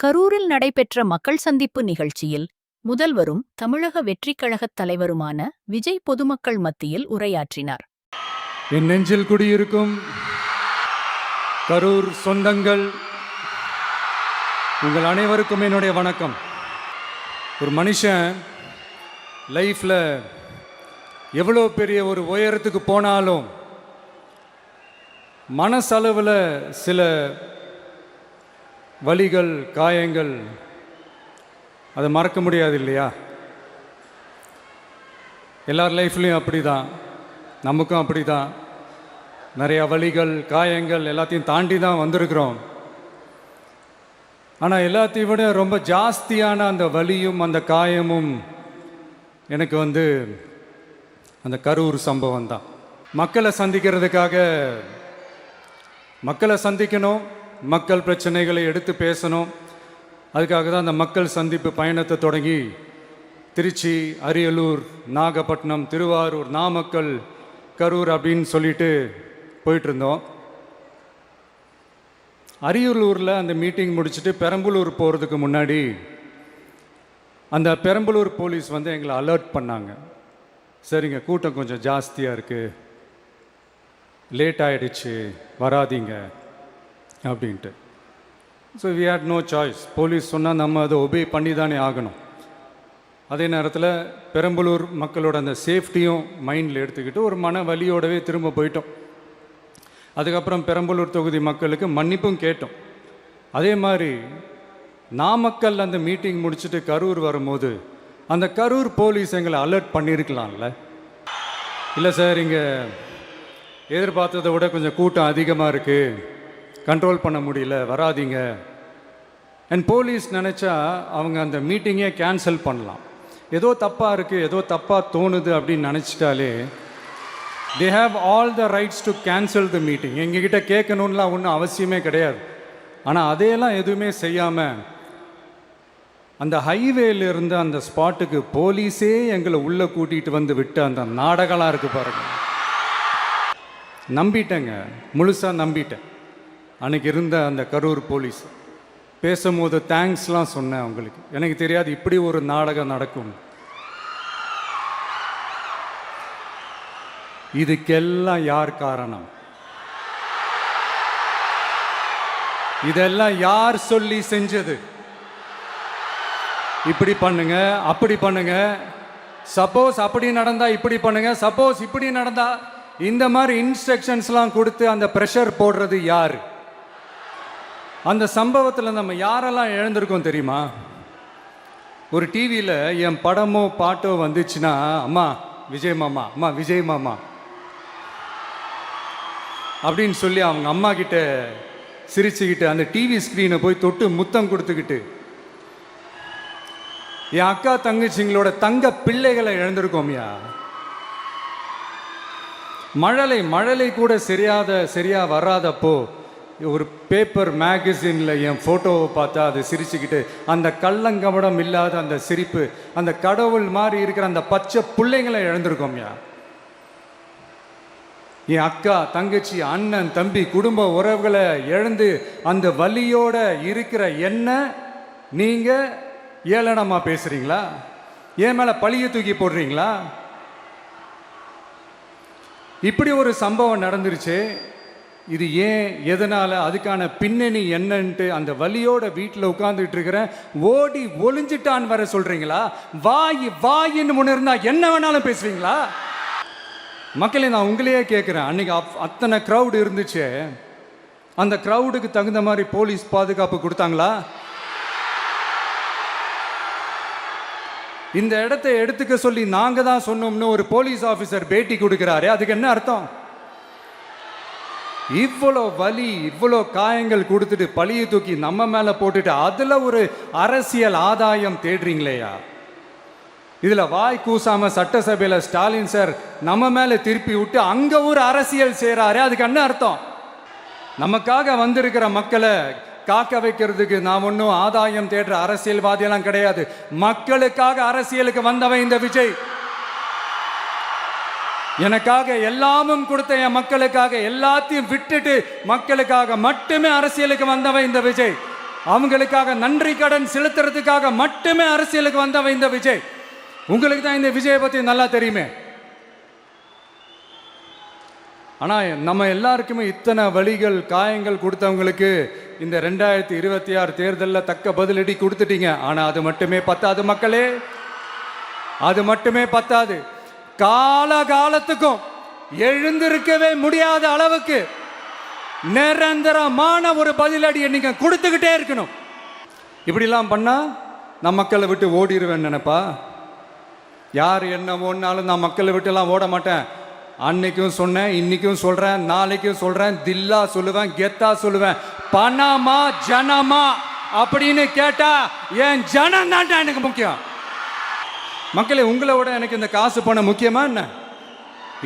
கரூரில் நடைபெற்ற மக்கள் சந்திப்பு நிகழ்ச்சியில் முதல்வரும் தமிழக வெற்றிக் கழகத் தலைவருமான விஜய் பொதுமக்கள் மத்தியில் உரையாற்றினார். என் நெஞ்சில் குடியிருக்கும் கரூர் சொந்தங்கள், உங்கள் அனைவருக்கும் என்னுடைய வணக்கம். ஒரு மனுஷன் லைஃப்பில் எவ்வளோ பெரிய ஒரு உயரத்துக்கு போனாலும் மனசளவில் சில வலிகள், காயங்கள், அதை மறக்க முடியாது இல்லையா? எல்லார் லைஃப்லேயும் அப்படி தான், நமக்கும் அப்படி தான். நிறையா வலிகள், காயங்கள் எல்லாத்தையும் தாண்டி தான் வந்திருக்கிறோம். ஆனால் எல்லாத்தையும் விட ரொம்ப ஜாஸ்தியான அந்த வலியும் அந்த காயமும் எனக்கு அந்த கரூர் சம்பவம் தான். மக்களை சந்திக்கணும், மக்கள் பிரச்சனைகளை எடுத்து பேசணும். அதுக்காக தான் அந்த மக்கள் சந்திப்பு பயணத்தை தொடங்கி திருச்சி, அரியலூர், நாகப்பட்டினம், திருவாரூர், நாமக்கல், கரூர் அப்படின்னு சொல்லிட்டு போயிட்டுருந்தோம். அரியலூரில் அந்த மீட்டிங் முடிச்சுட்டு பெரம்பலூர் போகிறதுக்கு முன்னாடி அந்த பெரம்பலூர் போலீஸ் எங்களை அலர்ட் பண்ணாங்க. சரிங்க, கூட்டம் கொஞ்சம் ஜாஸ்தியாக இருக்குது, லேட் ஆகிடுச்சு, வராதிங்க அப்படின்ட்டு. So we had no choice. Police சொன்னால் நம்ம அதை ஒபே பண்ணி தானே ஆகணும். அதே நேரத்தில் பெரம்பலூர் மக்களோட அந்த சேஃப்டியும் மைண்டில் எடுத்துக்கிட்டு ஒரு மன வலியோடவே திரும்ப போயிட்டோம். அதுக்கப்புறம் பெரம்பலூர் தொகுதி மக்களுக்கு மன்னிப்பும் கேட்டோம். அதே மாதிரி நாமக்கல் அந்த மீட்டிங் முடிச்சுட்டு கரூர் வரும்போது அந்த கரூர் போலீஸ் எங்களை அலர்ட் பண்ணியிருக்கலாம்ல. இல்லை சார், இங்கே எதிர்பார்த்ததை விட கொஞ்சம் கூட்டம் அதிகமாக இருக்குது, கண்ட்ரோல் பண்ண முடியல, வராதிங்க. அண்ட் போலீஸ் நினச்சா அவங்க அந்த மீட்டிங்கே கேன்சல் பண்ணலாம். ஏதோ தப்பாக இருக்குது, ஏதோ தப்பாக தோணுது அப்படின்னு நினச்சிட்டாலே they have all the rights to cancel the meeting. எங்ககிட்ட கேட்கணும்லாம் ஒன்றும் அவசியமே கிடையாது. ஆனால் அதையெல்லாம் எதுவுமே செய்யாமல் அந்த ஹைவேலிருந்து அந்த ஸ்பாட்டுக்கு போலீஸே எங்களை உள்ளே கூட்டிகிட்டு வந்து விட்டு அந்த நாடகம்லாம் இருக்குது பாருங்க. நம்பிட்டேங்க, முழுசாக நம்பிட்டேன். அன்றைக்கி இருந்த அந்த கரூர் போலீஸ் பேசும்போது தேங்க்ஸ்லாம் சொன்னேன் அவங்களுக்கு. எனக்கு தெரியாது இப்படி ஒரு நாடகம் நடக்கும். இதுக்கெல்லாம் யார் காரணம்? இதெல்லாம் யார் சொல்லி செஞ்சது? இப்படி பண்ணுங்க, அப்படி பண்ணுங்க, சப்போஸ் அப்படி நடந்தா இப்படி பண்ணுங்க, சப்போஸ் இப்படி நடந்தா இந்த மாதிரி இன்ஸ்ட்ரக்ஷன்ஸ்லாம் கொடுத்து அந்த ப்ரெஷர் போடுறது யார்? அந்த சம்பவத்தில் நம்ம யாரெல்லாம் இழந்திருக்கோம் தெரியுமா? ஒரு டிவியில் என் படமோ பாட்டோ வந்துச்சுன்னா, அம்மா விஜய் மாமா, அம்மா விஜய் மாமா அப்படின்னு சொல்லி அவங்க அம்மா கிட்ட சிரிச்சுக்கிட்டு அந்த டிவி ஸ்க்ரீனை போய் தொட்டு முத்தம் கொடுத்துக்கிட்டு என் அக்கா தங்கச்சிங்களோட தங்க பிள்ளைகளை இழந்திருக்கோம்யா. மழலை கூட சரியா வராதப்போ ஒரு பேப்பர் மேகசினில் என் ஃபோட்டோவை பார்த்தா அதை சிரிச்சுக்கிட்டு அந்த கள்ளங்கபடம் இல்லாத அந்த சிரிப்பு, அந்த கடவுள் மாதிரி இருக்கிற அந்த பச்சை பிள்ளைங்களை இழந்திருக்கோம்யா. என் அக்கா, தங்கச்சி, அண்ணன், தம்பி, குடும்ப உறவுகளை இழந்து அந்த வலியோட இருக்கிற என்ன நீங்கள் ஏளனமாக பேசுகிறீங்களா? என் மேலே பழியை தூக்கி போடுறீங்களா? இப்படி ஒரு சம்பவம் நடந்துருச்சு. இது ஏன், எதனால், அதுக்கான பின்னணி என்னன்ட்டு அந்த வலியோட வீட்டில் உட்கார்ந்துட்டு இருக்கிறேன். ஓடி ஒளிஞ்சிட்டான்னு வர சொல்கிறீங்களா? வாயின்னு முன்ன இருந்தால் என்ன வேணாலும் பேசுவீங்களா? மக்களே, நான் உங்களையே கேட்குறேன். அன்றைக்கி அத்தனை க்ரௌடு இருந்துச்சு, அந்த க்ரௌடுக்கு தகுந்த மாதிரி போலீஸ் பாதுகாப்பு கொடுத்தாங்களா? இந்த இடத்தை எடுத்துக்க சொல்லி நாங்கள் தான் சொன்னோம்னு ஒரு போலீஸ் ஆஃபீஸர் பேட்டி கொடுக்குறாரு. அதுக்கு என்ன அர்த்தம்? இவ்வளோ வலி, இவ்வளோ காயங்கள் கொடுத்துட்டு பழியை தூக்கி நம்ம மேலே போட்டுட்டு அதில் ஒரு அரசியல் ஆதாயம் தேடுறீங்களேயா? இதில் வாய் கூசாமல் சட்டசபையில் ஸ்டாலின் சார் நம்ம மேலே திருப்பி விட்டு அங்கே ஒரு அரசியல் செய்கிறாரு. அதுக்கு என்ன அர்த்தம்? நமக்காக வந்திருக்கிற மக்களை காக்க வைக்கிறதுக்கு நான் ஒன்றும் ஆதாயம் தேடுற அரசியல்வாதியெல்லாம் கிடையாது. மக்களுக்காக அரசியலுக்கு வந்தவன் இந்த விஜய். எனக்காக எல்லாமும் கொடுத்த என் மக்களுக்காக எல்லாத்தையும் விட்டுட்டு மக்களுக்காக மட்டுமே அரசியலுக்கு வந்தவன் இந்த விஜய். அவங்களுக்காக நன்றி கடன் செலுத்துறதுக்காக மட்டுமே அரசியலுக்கு வந்தவன் இந்த விஜய். உங்களுக்கு தான் இந்த விஜயை பத்தி நல்லா தெரியுமே. ஆனா நம்ம எல்லாருக்குமே இத்தனை வலிகள் காயங்கள் கொடுத்தவங்களுக்கு இந்த 2026 தேர்தலில் தக்க பதிலடி கொடுத்துட்டீங்க. ஆனா அது மட்டுமே பத்தாது மக்களே, அது மட்டுமே பத்தாது. காலகாலத்துக்கும் எழுந்திருக்கவே முடியாத அளவுக்கு நிரந்தரமான ஒரு பதிலடியை நீங்க கொடுத்துக்கிட்டே இருக்கணும். இப்படிலாம் பண்ணா நான் மக்களை விட்டு ஓடிடுவேன் நினைப்பா? யார் என்ன ஓடினாலும் நான் மக்களை விட்டுலாம் ஓட மாட்டேன். அன்னைக்கும் சொன்னேன், இன்னைக்கும் சொல்றேன், நாளைக்கும் சொல்றேன், தில்லா சொல்லுவேன், கெத்தா சொல்லுவேன். பணமா ஜனமா அப்படின்னு கேட்டா என் ஜனம் தான்டா எனக்கு முக்கியம். மக்களே, உங்களை விட எனக்கு இந்த காசு பணம் முக்கியமா என்ன?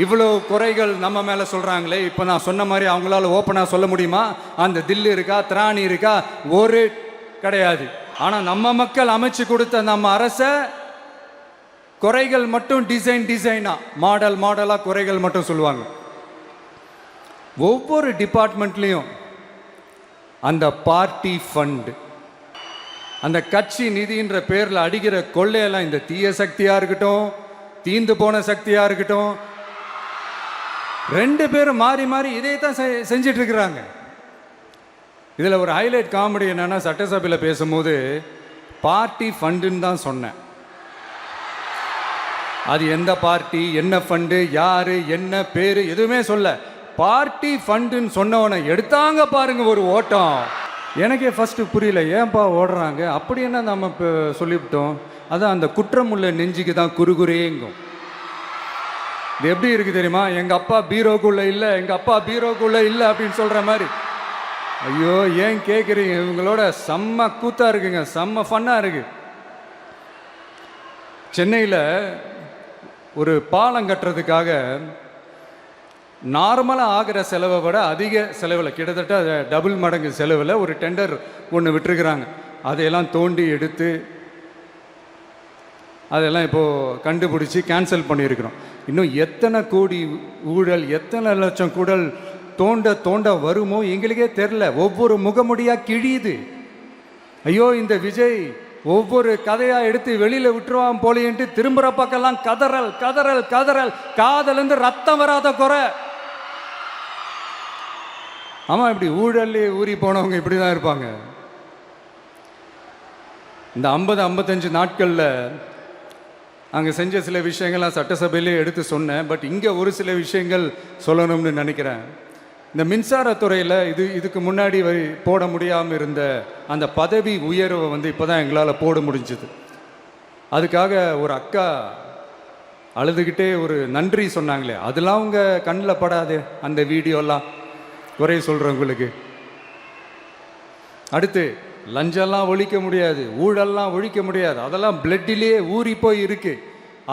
இவ்வளோ குறைகள் நம்ம மேலே சொல்கிறாங்களே, இப்போ நான் சொன்ன மாதிரி அவங்களால ஓப்பனாக சொல்ல முடியுமா? அந்த தில்லு இருக்கா, திராணி இருக்கா? ஒரு கிடையாது. ஆனால் நம்ம மக்கள் அமைச்சு கொடுத்த நம்ம அரசை குறைகள் மட்டும் டிசைனா மாடலாக குறைகள் மட்டும் சொல்லுவாங்க. ஒவ்வொரு டிபார்ட்மெண்ட்லேயும் அந்த பார்ட்டி ஃபண்டு, அந்த கட்சி நிதின்ற பேரில் அடிக்கிற கொள்ளையெல்லாம் இந்த தீய சக்தியாக இருக்கட்டும், தீந்து போன சக்தியாக இருக்கட்டும், ரெண்டு பேரும் மாறி மாறி இதே தான் செஞ்சிட்டு இருக்கிறாங்க. இதில் ஒரு ஹைலைட் காமெடி என்னன்னா, சட்டசபையில் பேசும்போது பார்ட்டி ஃபண்டுன்னு தான் சொன்னேன். அது எந்த பார்ட்டி, என்ன ஃபண்டு, யாரு, என்ன பேரு, எதுவுமே சொல்ல. பார்ட்டி ஃபண்டுன்னு சொன்னவனை எடுத்தாங்க பாருங்க ஒரு ஓட்டம். எனக்கே ஃபர்ஸ்ட் புரியல, ஏன்பா ஓடுறாங்க? அப்படி என்ன நம்ம இப்போ சொல்லிவிட்டோம்? அதான் அந்த குற்றம் உள்ள நெஞ்சுக்கு தான் குறுகுறேங்கும். இது எப்படி இருக்கு தெரியுமா? எங்க அப்பா பீரோக்குள்ள இல்லை, எங்க அப்பா பீரோக்குள்ள இல்லை அப்படின்னு சொல்ற மாதிரி. ஐயோ, ஏன் கேட்குறீங்க? இவங்களோட செம்ம கூத்தா இருக்குங்க, செம்ம ஃபன்னா இருக்கு. சென்னையில் ஒரு பாலம் கட்டுறதுக்காக நார்மலாக ஆகிற செலவை விட அதிக செலவில், கிட்டத்தட்ட டபுள் மடங்கு செலவில் ஒரு டெண்டர் ஒன்று விட்டுருக்குறாங்க. அதையெல்லாம் தோண்டி எடுத்து அதெல்லாம் இப்போது கண்டுபிடிச்சி கேன்சல் பண்ணியிருக்கிறோம். இன்னும் எத்தனை கோடி ஊழல், எத்தனை லட்சம் கூடல் தோண்ட வருமோ எங்களுக்கே தெரில. ஒவ்வொரு முகமுடியாக கிழியுது. ஐயோ, இந்த விஜய் ஒவ்வொரு கதையாக எடுத்து வெளியில் விட்டுருவான் போலேன்ட்டு திரும்புகிற பக்கம்லாம் கதறல் கதறல் கதறல். காதலேருந்து ரத்தம் வராத குறை. ஆமாம், இப்படி ஊழல்லே ஊறி போனவங்க இப்படி தான் இருப்பாங்க. இந்த 50-55 நாட்களில் அங்கே செஞ்ச சில விஷயங்கள்லாம் சட்டசபையிலே எடுத்து சொன்னேன். பட் இங்கே ஒரு சில விஷயங்கள் சொல்லணும்னு நினைக்கிறேன். இந்த மின்சாரத்துறையில் இதுக்கு முன்னாடி போட முடியாமல் இருந்த அந்த பதவி உயர்வை இப்போ தான் எங்களால் போட முடிஞ்சுது. அதுக்காக ஒரு அக்கா அழுதுகிட்டே ஒரு நன்றி சொன்னாங்களே, அதெல்லாம் உங்கள் கண்ணில் படாது அந்த வீடியோலாம், குறை சொல்கிறவங்களுக்கு. அடுத்து லஞ்சம்லாம் ஒழிக்க முடியாது, ஊழல்லாம் ஒழிக்க முடியாது, அதெல்லாம் பிளட்டிலே ஊறி போய் இருக்கு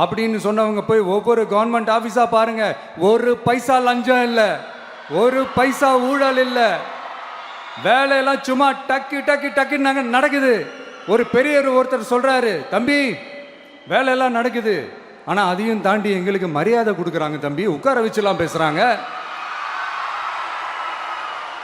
அப்படின்னு சொன்னவங்க போய் ஒவ்வொரு கவர்மெண்ட் ஆஃபீஸாக பாருங்க. ஒரு பைசா லஞ்சம் இல்லை, ஒரு பைசா ஊழல் இல்லை. வேலையெல்லாம் சும்மா டக்கு டக்கு டக்குன்னு நடக்குது. ஒரு பெரியவர் ஒருத்தர் சொல்றாரு, தம்பி வேலையெல்லாம் நடக்குது, ஆனால் அதையும் தாண்டி எங்களுக்கு மரியாதை கொடுக்குறாங்க தம்பி, உட்கார வச்சுலாம் பேசுகிறாங்க.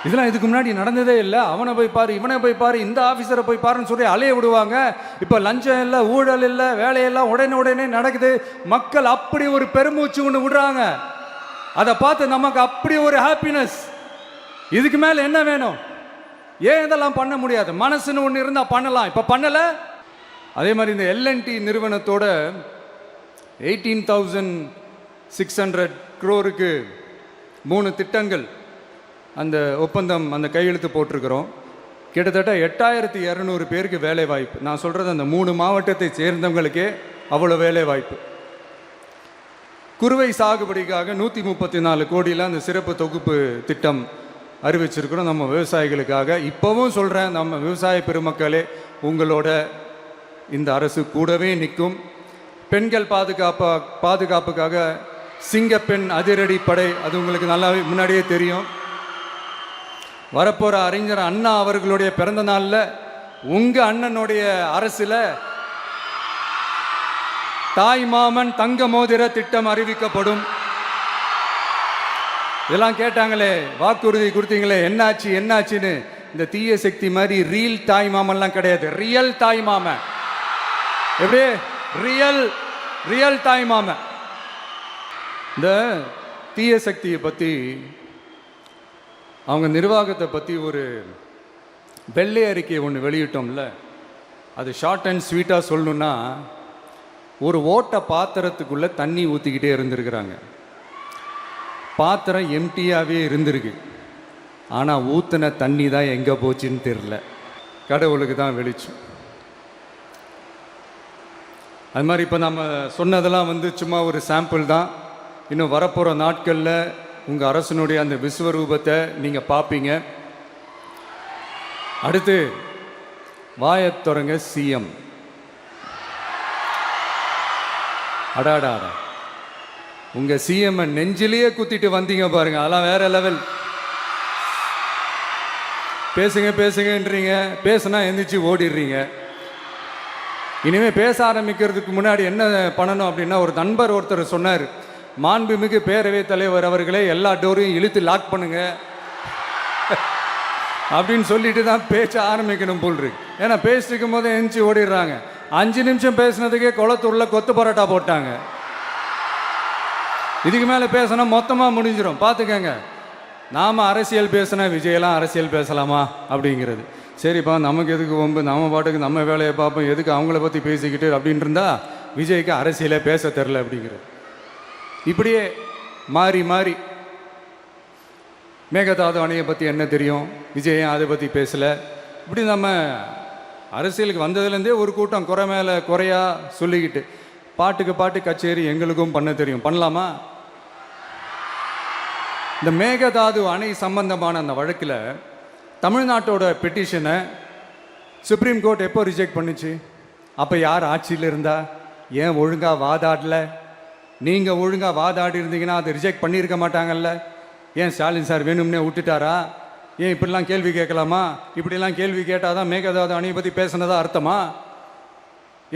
இதெல்லாம் இதுக்கு முன்னாடி நடந்ததே இல்லை. அவனை போய் பாரு, இவனை போய் பாரு, இந்த ஆஃபீஸரை போய் பாருன்னு சொல்லி அலைய விடுவாங்க. இப்போ லஞ்சம் இல்லை, ஊழல் இல்லை, வேலையெல்லாம் உடனே நடக்குது. மக்கள் அப்படி ஒரு பெருமூச்சு ஒன்று விடுறாங்க. அதை பார்த்து நமக்கு அப்படி ஒரு ஹாப்பினஸ். இதுக்கு மேலே என்ன வேணும்? ஏன் இதெல்லாம் பண்ண முடியாது? மனசுன்னு ஒன்று இருந்தால் பண்ணலாம், இப்போ பண்ணலை. அதே மாதிரி இந்த எல்என்டி நிறுவனத்தோட 18,600 crore 3 திட்டங்கள் அந்த ஒப்பந்தம், அந்த கையெழுத்து போட்டிருக்கிறோம். கிட்டத்தட்ட 8,200 பேருக்கு வேலை வாய்ப்பு. நான் சொல்கிறது அந்த 3 மாவட்டத்தை சேர்ந்தவங்களுக்கே அவ்வளோ வேலை வாய்ப்பு. குறுவை சாகுபடிக்காக 134 கோடியில் அந்த சிறப்பு தொகுப்பு திட்டம் அறிவிச்சிருக்கிறோம் நம்ம விவசாயிகளுக்காக. இப்போவும் சொல்கிறேன், நம்ம விவசாய பெருமக்களே, உங்களோட இந்த அரசு கூடவே நிற்கும். பெண்கள் பாதுகாப்புக்காக சிங்கப்பெண் அதிரடி படை, அது உங்களுக்கு நல்லா முன்னாடியே தெரியும். வரப்போகிற அறிஞர் அண்ணா அவர்களுடைய பிறந்த நாளில் உங்கள் அண்ணனுடைய அரசில் தாய் மாமன் தங்க மோதிர திட்டம் அறிவிக்கப்படும். இதெல்லாம் கேட்டாங்களே, வாக்குறுதி கொடுத்தீங்களே, என்னாச்சுன்னு. இந்த தீய சக்தி மாதிரி ரீல் தாய் மாமன்லாம் கிடையாது, ரியல் தாய் மாமன். எப்படி ரியல் ரியல் தாய் மாமன். இந்த தீய சக்தியை பற்றி அவங்க நிர்வாகத்தை பற்றி ஒரு வெள்ளை அறிக்கை ஒன்று வெளியிட்டோம்ல, அது ஷார்ட் அண்ட் ஸ்வீட்டாக சொல்லணுன்னா, ஒரு ஓட்ட பாத்திரத்துக்குள்ளே தண்ணி ஊற்றிக்கிட்டே இருந்திருக்கிறாங்க. பாத்திரம் எம்டியாகவே இருந்திருக்கு, ஆனால் ஊற்றின தண்ணி தான் எங்கே போச்சுன்னு தெரில, கடவுளுக்கு தான் வெளிச்சம். அது மாதிரி இப்போ நம்ம சொன்னதெல்லாம் சும்மா ஒரு சாம்பிள் தான். இன்னும் வரப்போகிற நாட்களில் உங்கள் அரசனுடைய அந்த விஸ்வரூபத்தை நீங்கள் பார்ப்பீங்க. அடுத்து வாயத்துறங்க சிஎம். அடாடாடா, உங்கள் சிஎம் நெஞ்சிலேயே குத்திட்டு வந்தீங்க பாருங்க, அதெல்லாம் வேற லெவல். பேசுங்க பேசுங்கன்றீங்க, பேசுனா எந்திரிச்சு ஓடிடுறீங்க. இனிமேல் பேச ஆரம்பிக்கிறதுக்கு முன்னாடி என்ன பண்ணணும் அப்படின்னா, ஒரு நண்பர் ஒருத்தர் சொன்னார், மாண்புமிகு பேரவைத் தலைவர் அவர்களே எல்லா டோரையும் இழுத்து லாக் பண்ணுங்க அப்படின்னு சொல்லிட்டு தான் பேச்ச ஆரம்பிக்கணும் போல் இருக்கு. ஏன்னா பேசிட்டு இருக்கும் போதே எந்திரிச்சு ஓடிடுறாங்க. 5 நிமிஷம் பேசுனதுக்கே குளத்தூர்ல கொத்து பரோட்டா போட்டாங்க. இதுக்கு மேலே பேசினா மொத்தமாக முடிஞ்சிடும், பார்த்துக்கங்க. நாம் அரசியல் பேசினா விஜயெல்லாம் அரசியல் பேசலாமா அப்படிங்கிறது. சரிப்பா, நமக்கு எதுக்கு வம்பு, நம்ம பாட்டுக்கு நம்ம வேலையை பார்ப்போம், எதுக்கு அவங்கள பற்றி பேசிக்கிட்டு அப்படின்னு இருந்தால் விஜய்க்கு அரசியலே பேச தெரில அப்படிங்கிறது. இப்படியே மாறி மாறி மேகதாது அணையை பற்றி என்ன தெரியும், விஜய் அதை பற்றி பேசலை. இப்படி நம்ம அரசியலுக்கு வந்ததுலேருந்தே ஒரு கூட்டம் குறை மேலே குறையா சொல்லிக்கிட்டு, பாட்டுக்கு பாட்டு கச்சேரி எங்களுக்கும் பண்ண தெரியும், பண்ணலாமா? இந்த மேகதாது அணை சம்பந்தமான அந்த வழக்கில் தமிழ்நாட்டோட பெட்டிஷனை சுப்ரீம் கோர்ட் எப்போ ரிஜெக்ட் பண்ணுச்சு? அப்போ யார் ஆட்சியில் இருந்தா? ஏன் ஒழுங்காக வாதாடல? நீங்கள் ஒழுங்காக வாதாடி இருந்தீங்கன்னா அதை ரிஜெக்ட் பண்ணியிருக்க மாட்டாங்கல்ல. ஏன் ஸ்டாலின் சார் வேணும்னே விட்டுட்டாரா? ஏன் இப்படிலாம் கேள்வி கேட்கலாமா? இப்படிலாம் கேள்வி கேட்டால் தான் மேகதாது அணையை பற்றி பேசுனதா அர்த்தமா?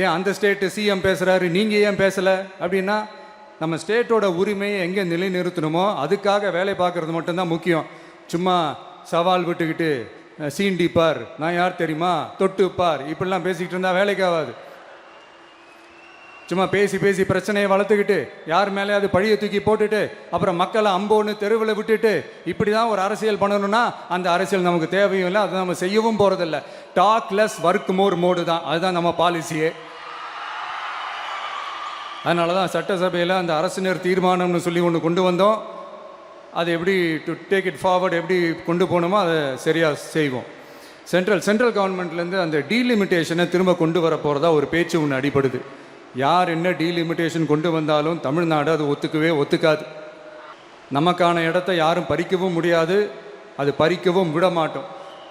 ஏன் அந்த ஸ்டேட்டு சிஎம் பேசுகிறாரு, நீங்கள் ஏன் பேசலை அப்படின்னா, நம்ம ஸ்டேட்டோட உரிமையை எங்கே நிலைநிறுத்தணுமோ அதுக்காக வேலை பார்க்குறது மட்டும்தான் முக்கியம். சும்மா சவால் விட்டுக்கிட்டு சீண்டிப்பார், நான் யார் தெரியுமா, தொட்டுப்பார், இப்படிலாம் பேசிக்கிட்டு இருந்தால் வேலைக்கு ஆகாது. சும்மா பேசி பேசி பிரச்சனையை வளர்த்துக்கிட்டு யார் மேலேயாவது பழியை தூக்கி போட்டுட்டு அப்புறம் மக்களை அம்போன்னு தெருவில் விட்டுட்டு இப்படி தான் ஒரு அரசியல் பண்ணணும்னா அந்த அரசியல் நமக்கு தேவையும் இல்லை, அதை நம்ம செய்யவும் போகிறதில்ல. Talk less work more mode தான், அதுதான் நம்ம பாலிசியே. அதனால தான் சட்டசபையில் அந்த அரசினர் தீர்மானம்னு சொல்லி ஒன்று கொண்டு வந்தோம். அது எப்படி டு டேக் இட் ஃபார்வர்ட், எப்படி கொண்டு போகணுமோ அதை சரியாக செய்வோம். சென்ட்ரல் கவர்மெண்ட்லேருந்து அந்த டீலிமிட்டேஷனை திரும்ப கொண்டு வர போகிறதா ஒரு பேச்சு ஒன்று அடிபடுது. யார் என்ன டீலிமிட்டேஷன் கொண்டு வந்தாலும் தமிழ்நாடு அது ஒத்துக்காது. நமக்கான இடத்த யாரும் பறிக்கவும் முடியாது, அது பறிக்கவும் விட மாட்டோம்.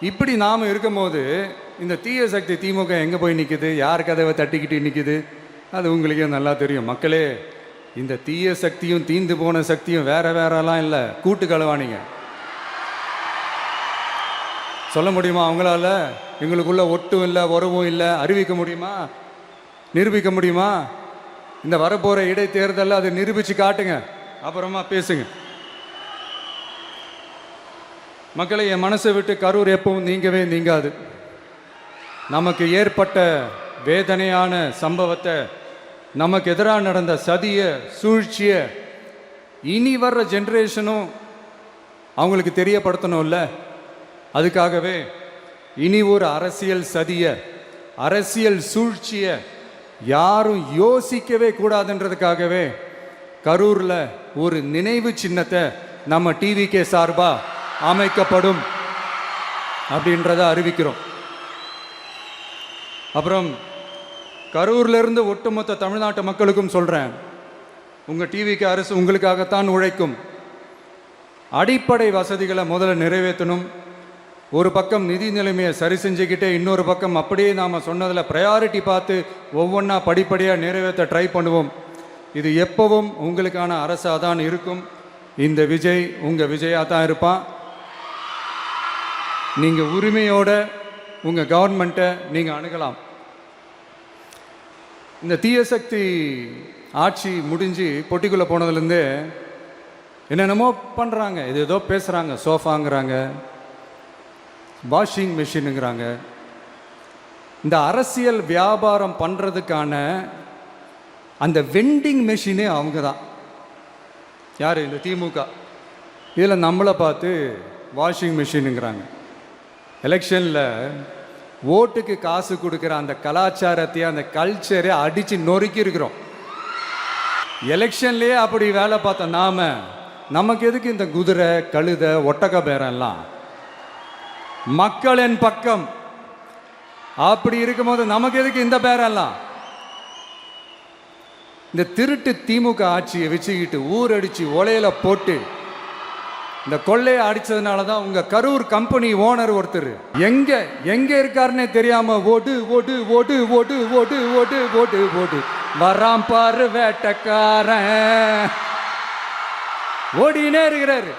இப்படி நாம் இருக்கும்போது இந்த தீய சக்தி திமுக எங்கே போய் நிற்குது, யார் கதவை தட்டிக்கிட்டு நிற்குது, அது உங்களுக்கே நல்லா தெரியும். மக்களே, இந்த தீய சக்தியும் தீந்து போன சக்தியும் வேறலாம் இல்லை, கூட்டு களவாணிங்க. சொல்ல முடியுமா அவங்களால? எங்களுக்குள்ள ஒட்டும் இல்லை, உறவும் இல்லை, அறிவிக்க முடியுமா, நிரூபிக்க முடியுமா? இந்த வரப்போகிற இடைத்தேர்தலில் அதை நிரூபித்து காட்டுங்க, அப்புறமா பேசுங்க. மக்களை, என் மனசை விட்டு கரூர் எப்பவும் நீங்கவே நீங்காது. நமக்கு ஏற்பட்ட வேதனையான சம்பவத்தை, நமக்கு எதிராக நடந்த சதிய சூழ்ச்சிய இனி வர்ற ஜென்ரேஷனும் அவங்களுக்கு தெரியப்படுத்தணும்ல. அதுக்காகவே இனி ஒரு அரசியல் சதிய, அரசியல் சூழ்ச்சிய யாரும் யோசிக்கவே கூடாதுன்றதுக்காகவே கரூரில் ஒரு நினைவு சின்னத்தை நம்ம டிவிகே சார்பா அமைக்கப்படும் அப்படின்றத அறிவிக்கிறோம். அப்புறம் கரூர்லேருந்து ஒட்டுமொத்த தமிழ்நாட்டு மக்களுக்கும் சொல்கிறேன், உங்கள் டிவிக்கு அரசு உங்களுக்காகத்தான் உழைக்கும். அடிப்படை வசதிகளை முதல்ல நிறைவேற்றணும். ஒரு பக்கம் நிதி நிலைமையை சரி செஞ்சுக்கிட்டே, இன்னொரு பக்கம் அப்படியே நாம் சொன்னதில் ப்ரையாரிட்டி பார்த்து ஒவ்வொன்றா படிப்படியாக நிறைவேற்ற ட்ரை பண்ணுவோம். இது எப்பவும் உங்களுக்கான அரசாக தான் இருக்கும். இந்த விஜய் உங்கள் விஜயாக தான் இருப்பான். நீங்கள் உரிமையோட உங்கள் கவர்மெண்ட்டை நீங்கள் அணுகலாம். இந்த தீயசக்தி ஆட்சி முடிஞ்சு பொட்டிக்குள்ளே போனதுலேருந்து என்னென்னமோ பண்ணுறாங்க, இது ஏதோ பேசுகிறாங்க, சோஃபாங்கிறாங்க, வாஷிங் மிஷினுங்கிறாங்க. இந்த அரசியல் வியாபாரம் பண்ணுறதுக்கான அந்த வெண்டிங் மெஷினே அவங்க தான். யார்? இந்த திமுக. இதில் நம்மளை பார்த்து வாஷிங் மிஷினுங்கிறாங்க. எலெக்ஷனில் ஓட்டுக்கு காசு கொடுக்குற அந்த கலாச்சாரத்தையே, அந்த கல்ச்சரை அடித்து நொறுக்கி இருக்கிறோம். எலெக்ஷன்லேயே அப்படி வேலை பார்த்தோம் நமக்கு எதுக்கு இந்த குதிரை, கழுதை, ஒட்டக பேரெல்லாம்? மக்களின் பக்கம் அப்படி இருக்கும்போது நமக்கு எதுக்கு இந்த பேரெல்லாம்? இந்த திருட்டு திமுக ஆட்சியை வச்சுக்கிட்டு ஊரடிச்சு ஒலையில போட்டு இந்த கொள்ளையை அடிச்சதுனால தான் உங்க கரூர் கம்பெனி ஓனர் ஒருத்தர் எங்க இருக்காருன்னே தெரியாம ஓடு ஓடு ஓடு ஓடு ஓடு ஓடு ஓடு ஓடு வராம் பாரு வேட்டக்காரன் ஓடினே இருக்கிறாரு.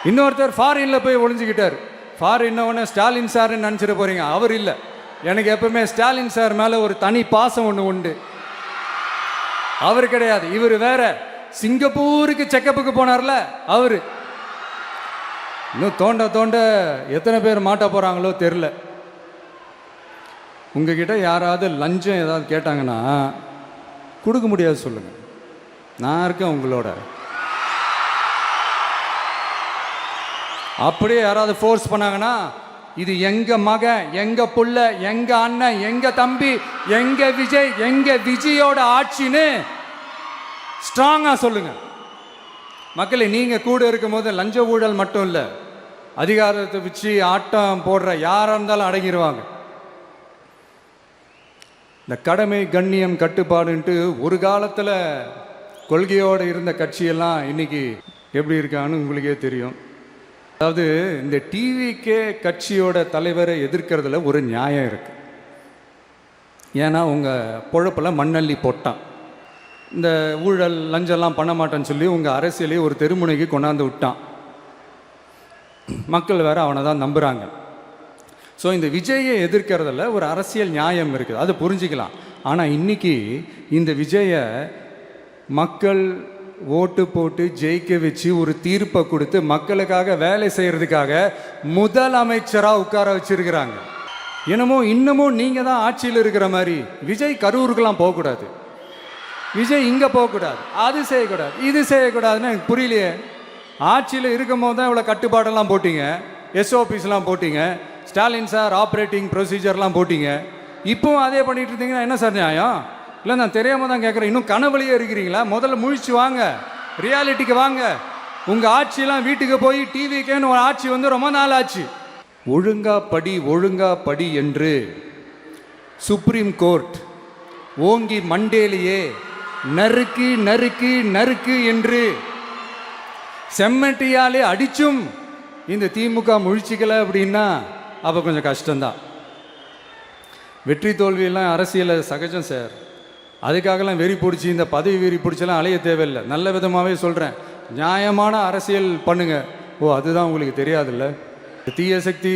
இன்னொருத்தர் ஃபாரின்ல போய் ஒளிஞ்சுக்கிட்டார். ஃபாரின் ஸ்டாலின் சார்ன்னு நினச்சிட்டு போறீங்க. அவர் இல்லை. எனக்கு எப்பவுமே ஸ்டாலின் சார் மேலே ஒரு தனி பாசம் ஒன்று உண்டு. அவர் கிடையாது, இவர் வேற. சிங்கப்பூருக்கு செக்கப்புக்கு போனார்ல அவரு. இன்னும் தோண்ட தோண்ட எத்தனை பேர் மாட்ட போறாங்களோ தெரில. உங்ககிட்ட யாராவது லஞ்சம் ஏதாவது கேட்டாங்கன்னா கொடுக்க முடியாது சொல்லுங்க, நான் இருக்கேன் உங்களோட. அப்படியே யாராவது ஃபோர்ஸ் பண்ணாங்கன்னா இது எங்க மகன், எங்க புள்ள, எங்க அண்ணன், எங்க தம்பி, எங்க விஜய், எங்க விஜயோட ஆட்சின்னு ஸ்ட்ராங்கா சொல்லுங்க. மக்களே, நீங்க கூட இருக்கும் போது லஞ்ச ஊழல் மட்டும் இல்லை, அதிகாரத்தை வச்சு ஆட்டம் போடுற யாரா இருந்தாலும் அடங்கிடுவாங்க. இந்த கடமை, கண்ணியம், கட்டுப்பாடுன்ட்டு ஒரு காலத்தில் கொள்கையோடு இருந்த கட்சியெல்லாம் இன்னைக்கு எப்படி இருக்கான்னு உங்களுக்கே தெரியும். அதாவது இந்த டிவிக்கே கட்சியோட தலைவரை எதிர்க்கிறதுல ஒரு நியாயம் இருக்கு. ஏன்னா உங்கள் பொழப்பில் மண்ணள்ளி போட்டான். இந்த ஊழல் லஞ்சம்லாம் பண்ண மாட்டேன்னு சொல்லி உங்கள் அரசியலையே ஒரு தெருமுனைக்கு கொண்டாந்து விட்டான். மக்கள் வேற அவனை தான் நம்புகிறாங்க. ஸோ இந்த விஜயை எதிர்க்கிறதுல ஒரு அரசியல் நியாயம் இருக்குது, அது புரிஞ்சிக்கலாம். ஆனால் இன்னைக்கு இந்த விஜயை மக்கள் ஓட்டு போட்டு ஜெயிக்க வச்சு ஒரு தீர்ப்பை கொடுத்து மக்களுக்காக வேலை செய்கிறதுக்காக முதலமைச்சராக உட்கார வச்சிருக்கிறாங்க. இன்னமும் நீங்கள் தான் ஆட்சியில் இருக்கிற மாதிரி விஜய் கரூருக்கெல்லாம் போகக்கூடாது, விஜய் இங்கே போகக்கூடாது, அது செய்யக்கூடாது, இது செய்யக்கூடாதுன்னு எனக்கு புரியலையே. ஆட்சியில் இருக்கும் போது தான் இவ்வளோ கட்டுப்பாடெல்லாம் போட்டிங்க, எஸ்ஓபிஸ்லாம் போட்டிங்க, ஸ்டாலின் சார் ஆப்ரேட்டிங் ப்ரொசீஜர்லாம் போட்டிங்க. இப்போவும் அதே பண்ணிட்டு இருந்தீங்கன்னா என்ன சார் நியாயம்? இல்லை, நான் தெரியாமல் தான் கேட்குறேன். இன்னும் கனவுலையே இருக்கிறீங்களா? முதல்ல முழிச்சு வாங்க, ரியாலிட்டிக்கு வாங்க. உங்கள் ஆட்சியெல்லாம் வீட்டுக்கு போய் டிவிக்கேன்னு ஒரு ஆட்சி வந்து ரொம்ப நாள் ஆச்சு. ஒழுங்கா படி என்று சுப்ரீம் கோர்ட் ஓங்கி மண்டேலியே நறுக்கு நறுக்கு நறுக்கு என்று செம்மட்டியாலே அடிச்சும் இந்த திமுக முழிச்சிக்கல அப்படின்னா அப்போ கொஞ்சம் கஷ்டம்தான். வெற்றி தோல்வியெல்லாம் அரசியல் சகஜம் சார். அதுக்காகலாம் வெறி பிடிச்சி, இந்த பதவி வெறி பிடிச்செல்லாம் அலைய தேவையில்லை. நல்ல விதமாகவே சொல்கிறேன், நியாயமான அரசியல் பண்ணுங்க. ஓ, அதுதான் உங்களுக்கு தெரியாதுல்ல? தீய சக்தி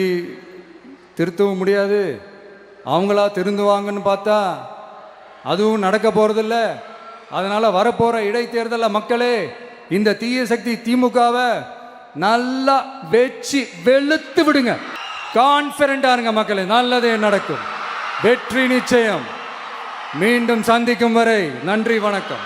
திருத்தவும் முடியாது, அவங்களா திருந்துவாங்கன்னு பார்த்தா அதுவும் நடக்க போகிறதில்ல. அதனால் வரப்போகிற இடைத்தேர்தலில் மக்களே இந்த தீய சக்தி திமுகவை நல்லா வெச்சு வெளுத்து விடுங்க. கான்ஃபிடென்ட்டாக இருங்க மக்களே, நல்லதே நடக்கும், வெற்றி நிச்சயம். மீண்டும் சந்திக்கும் வரை நன்றி, வணக்கம்.